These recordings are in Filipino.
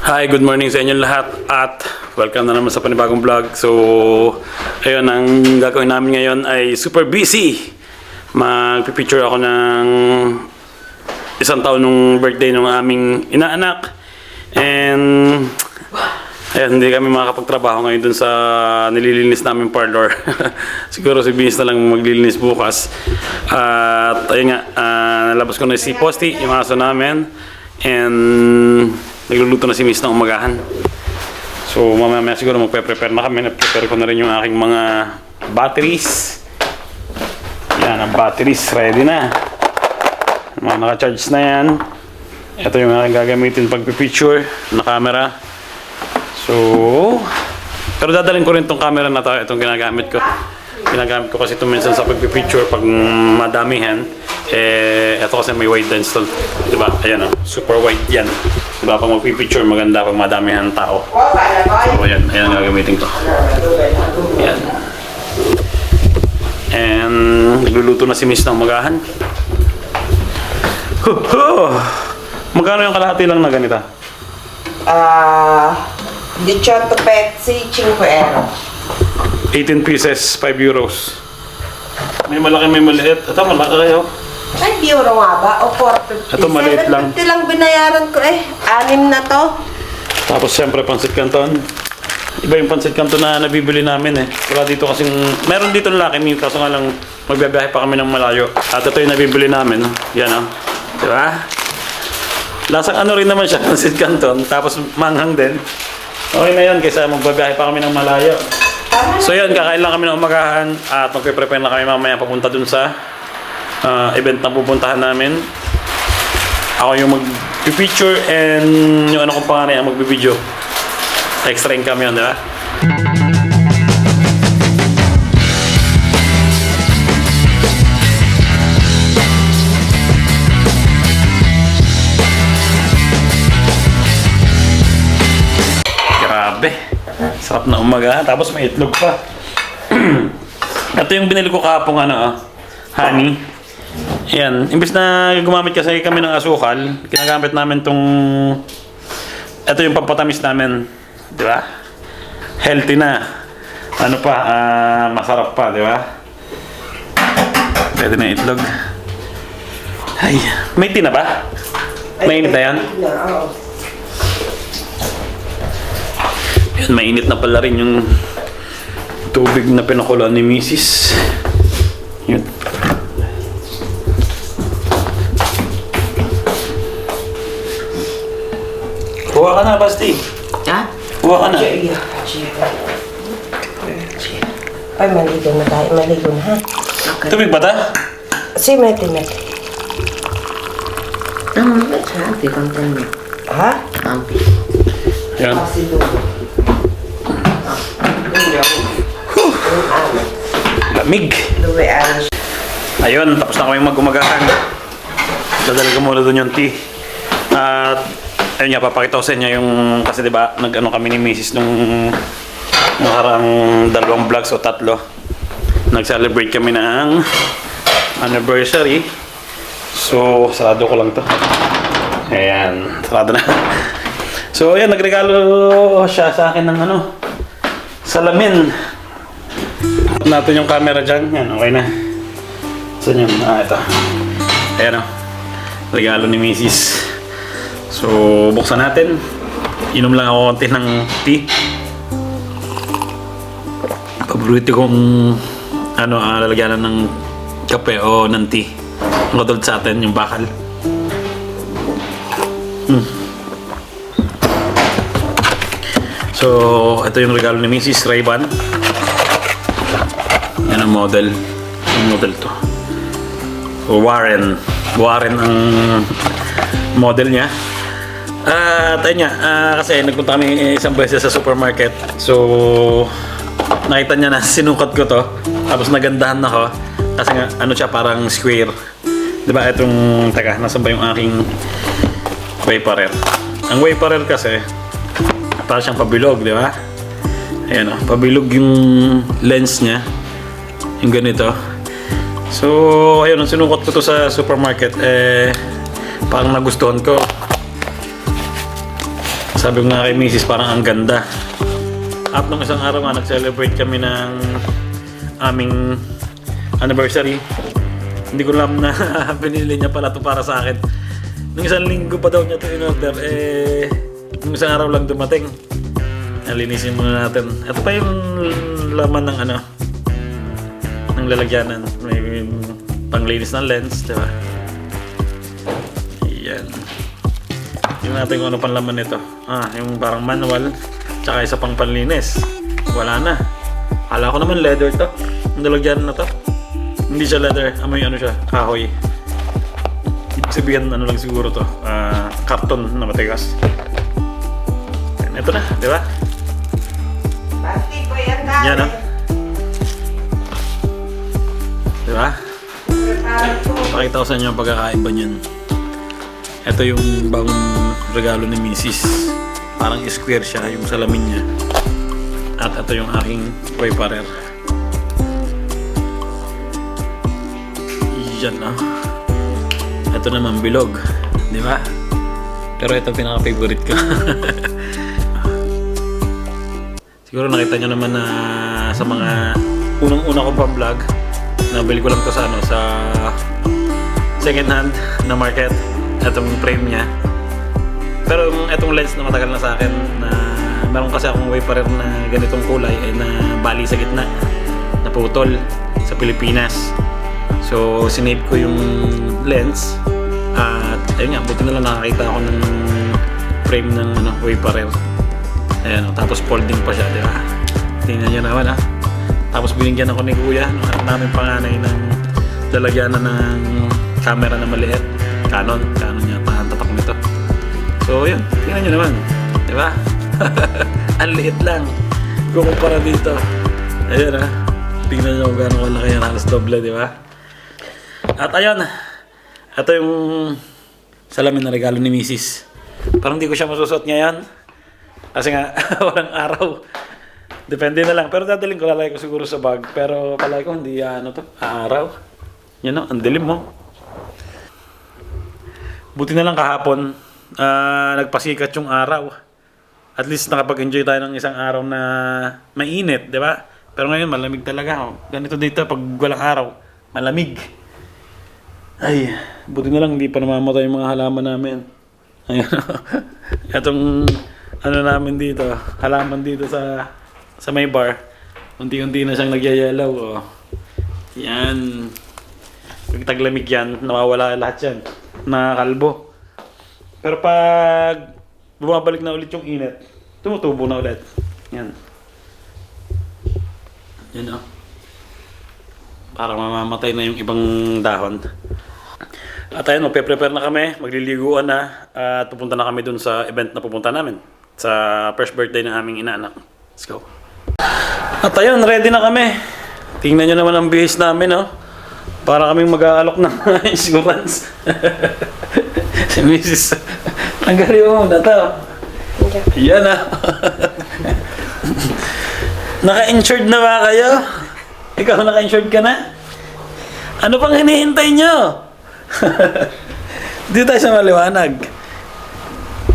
Hi, good morning sa inyong lahat at welcome na naman sa panibagong vlog. So, ayun, ang gagawin namin ngayon ay super busy. Magpipicture ako ng isang taon nung birthday ng aming inaanak. And ayun, hindi kami makakapagtrabaho ngayon dun sa nililinis namin parlor. Siguro si Vince na lang maglilinis bukas. At ayun nga, nalabas ko na si Posty, yung aso namin. And nagluluto na si Miss ng umagahan. So mamaya siguro magpe-prepare na kami. Nag-prepare ko na rin yung aking mga batteries. Yan, ang batteries ready na. Mga naka-charge na yan. Ito yung aking gagamitin pag-picture na camera. So, pero dadalhin ko rin tong camera na to. Itong ginagamit ko. Ginagamit ko kasi ito minsan sa pag-picture pag madamihan. Ito kasi may wide lens to. Diba? Ayan o. Super wide yan. Diba? Pag mag-picture maganda pag madamihan ng tao. So, ayan. Ayan ang gagamitin ko. Ayan. And nagluluto na si Miss ng magahan. Magkano yung kalahati lang na ganita? 18 pezzi, 5 euro. 18 pieces, 5 euros. May malaki, may maliit. Ito, malaki kayo. 5 euro nga ba? O 450? Ito, maliit lang. 750 lang binayaran ko eh. 6 na to. Tapos siyempre, pansit canton. Iba yung pansit canton na nabibili namin eh. Wala dito kasing, meron dito ng Lucky Me, kaso nga lang magbibiyahe pa kami ng malayo. At ito yung nabibili namin. Yan o. Diba? Lasang ano rin naman siya, pansit canton. Tapos manghang din. Okay na yun, kaysa magbabiyahe pa kami ng malayo. So yun, kakain lang kami ng umagahan at magpe-prepare na kami mamaya papunta dun sa event na pupuntahan namin. Ako yung mag-picture and yung ano kong pangalan ang mag-video. Extra income yun, di ba? Grabe. Sarap na umaga. Tapos may itlog pa. Ito yung binili ko kahapon honey. Ayan. Imbis na gumamit kasi kami ng asukal, ginagamit namin tong ito yung pampatamis namin. Di ba? Healthy na. Ano pa? Masarap pa, di ba? Pwede na itlog. Ay, may tea na ba? Mainit na yan? Yan, mainit na pala rin yung tubig na pinakuloan ni Mrs. Yun. Kuha ka na, Basti. Ha? Kuha ka na. Ay, maligo na tayo. Maligo na ha? Okay. Tubig ba ta? Si Meti. Naman ba siya? Di konten mo. Ha? Ampi. Yan. Si Dugo. Lamig. Duwe ano. Ayun, tapos na kami mag-umagahan. Dadali ko muna doon yung tea. At ayun nga, papakita ko sa inyo yung, kasi diba, nag-ano kami ni Mrs. nung nakarang 2 vlogs o 3. Nag-celebrate kami ng anniversary. So, sarado ko lang to. Ayan, sarado na. So, ayan, nagregalo siya sa akin ng salamin. Natin yung camera dyan. Yan, okay na. Saan yun? Ito. Ayan o. Regalo ni Mrs. So, buksan natin. Inom lang ako konti ng tea. Paborito kong lalagyanan ng kape o ng tea. Ang katulad sa atin, yung bakal. So, ito yung regalo ni Mrs. Ray-Ban. Yan ang model. Ang model to. Warren ang model niya. At ayun nga, kasi nagpunta kami isang beses sa supermarket. So, nakita niya na sinukat ko to. Tapos nagandahan ako. Kasi nga, siya parang square. Diba, itong, nasan ba yung aking Wayfarer? Ang Wayfarer kasi, parang siyang pabilog, di ba? Ayan o, pabilog yung lens niya. Yung ganito. So, ayun, nung sinukot ko to sa supermarket, parang nagustuhan ko. Sabi ko nga kay Mrs. parang ang ganda. At nung isang araw nga nag-celebrate kami ng aming anniversary. Hindi ko alam na pinili niya pala ito para sa akin. Nung isang linggo pa daw niya ito in-order, nung isang araw lang dumating. Nalinisin muna natin. Ito pa yung laman ng ng lalagyanan. May panglinis ng lens, di ba? Ayan. Tingnan natin kung ano pang laman nito. Yung parang manual, tsaka isa pang panlinis. Wala na. Akala ko naman leather to. Yung lalagyanan na to. Hindi siya leather. Amoy siya, kahoy. Ibig sabihin, lang siguro to. Karton na matigas. And ito na, di ba? Basti po yan dati. Yan, di ba? Pakita ko sa inyo ang pagkakaiba niyan. Ito yung bagong regalo ni Mrs. Parang square siya, yung salamin niya. At ito yung aking paper. Yan, ito naman bilog, di ba? Pero ito pinaka-favorite ko. Siguro nakita nyo naman na sa mga unang-una kong pa-vlog, nabili ko lang to sa sa second hand na market. Itong frame niya. Pero itong lens na matagal na sa akin, na meron kasi akong wafer na ganitong kulay ay na bali sa gitna, naputol sa Pilipinas. So sinave ko yung lens at ayun nga, buti na lang nakakita ako ng frame ng wafer. Ayan, tapos folding pa siya, di ba? Tingnan nyo naman Tapos binigyan ako ni Kuya nung namin panganay ng lalagyanan ng camera na maliit. Canon niya, ang tatak nito. So yun, tingnan nyo naman, di ba? Ang liit lang kukumpara dito. Ayan tingnan nyo kung gano'ng kalaki yan, halos doble, di ba? At ayun, ito yung salamin na regalo ni Mrs. Parang hindi ko siya masusot ngayon kasi nga walang araw. Depende na lang, pero dadaling ko, lalagay ko siguro sa bag. Pero palagi ko hindi araw. Yan ang dilim mo. Buti na lang kahapon, nagpasikat yung araw. At least nakapag-enjoy tayo ng isang araw na mainit, di ba? Pero ngayon malamig talaga. Ganito dito pag walang araw, malamig. Ay, buti na lang hindi pa namamatay yung mga halaman namin. Ayun. Itong namin dito, halaman dito sa may bar. Unti-unti na siyang nagyayalaw. Yan. Pag taglamig yan, nawawala lahat yan. Nakakalbo. Pero pag bumabalik na ulit yung init, tumutubo na ulit. Yan. Yan Para mamamatay na yung ibang dahon. At ayun, magpe-prepare na kami, magliliguan na, at pupunta na kami dun sa event na pupunta namin. Sa first birthday ng aming inaanak. Let's go. At ayun, ready na kami. Tingnan nyo naman ang bihis namin, Para kaming mag-aalok ng insurance. Si Mrs. Tanggalin mo muna ito. Yan Naka-insured na ba kayo? Ikaw naka-insured ka na? Ano pang hinihintay nyo? Dito tayo sa maliwanag.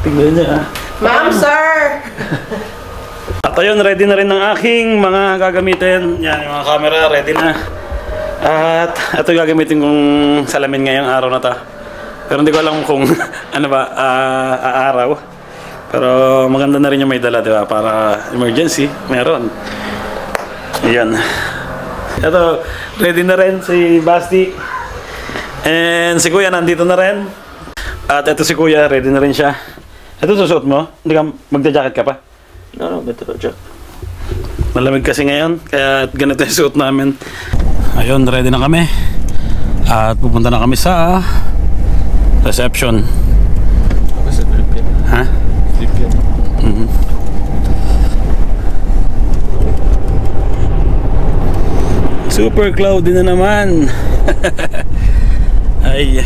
Tingnan nyo Ma'am, sir! At ayun, ready na rin ang aking mga gagamitin. Yan, yung mga camera, ready na. At ito yung gagamitin kong salamin ngayong araw na to. Pero hindi ko alam kung araw. Pero maganda na rin yung may dala, di ba? Para emergency, meron. Ayan. Ito, ready na rin si Basti. And si Kuya nandito na rin. At ito si Kuya, ready na rin siya. Ito susuot mo? Hindi ka magja-jacket ka pa? No, better jacket. Malamig kasi ngayon, kaya ganito yung suot namin. Ayun, ready na kami. At pupunta na kami sa reception. Sa Philippines. Ha? Philippines. Super cloudy na naman. Ay.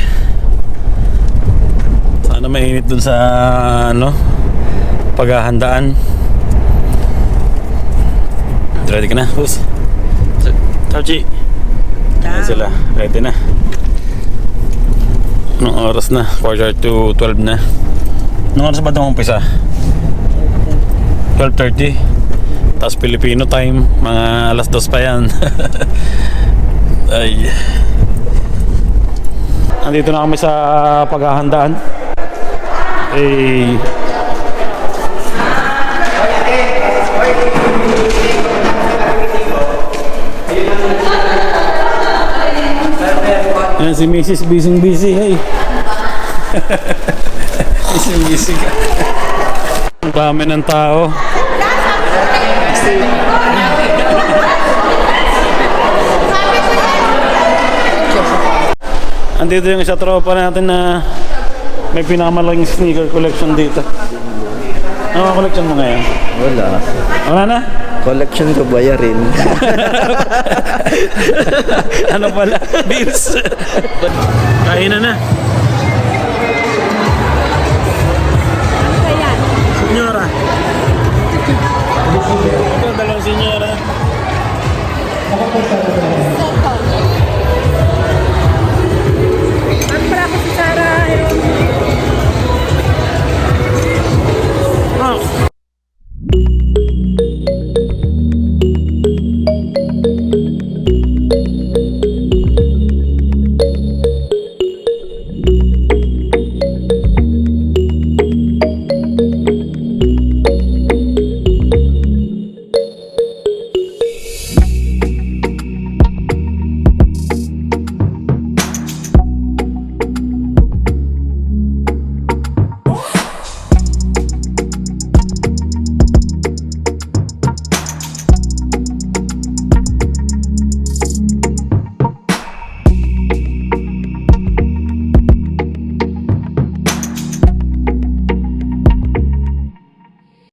Sana mainit dun sa paghahandaan. Ready ka na, boss? Tauchi. Ayan sila, ready na. Anong oras na? 12:45 na. Anong oras ba itong umpisa? 12:30. Tapos Filipino time, mga alas 2 pa yan. Ay. Andito na kami sa paghahandaan. Eh, yan si Mrs. busy. Hey. busy ka. Ang dami ng tao. Andito yung isa tropa natin na may pinakamalaking sneaker collection dito. Ano ang collection mo ngayon? Wala. Wala na? Collection ko bayarin. Ano pala? Bills. Kain na. Senyora. Ito, dalawang senyora.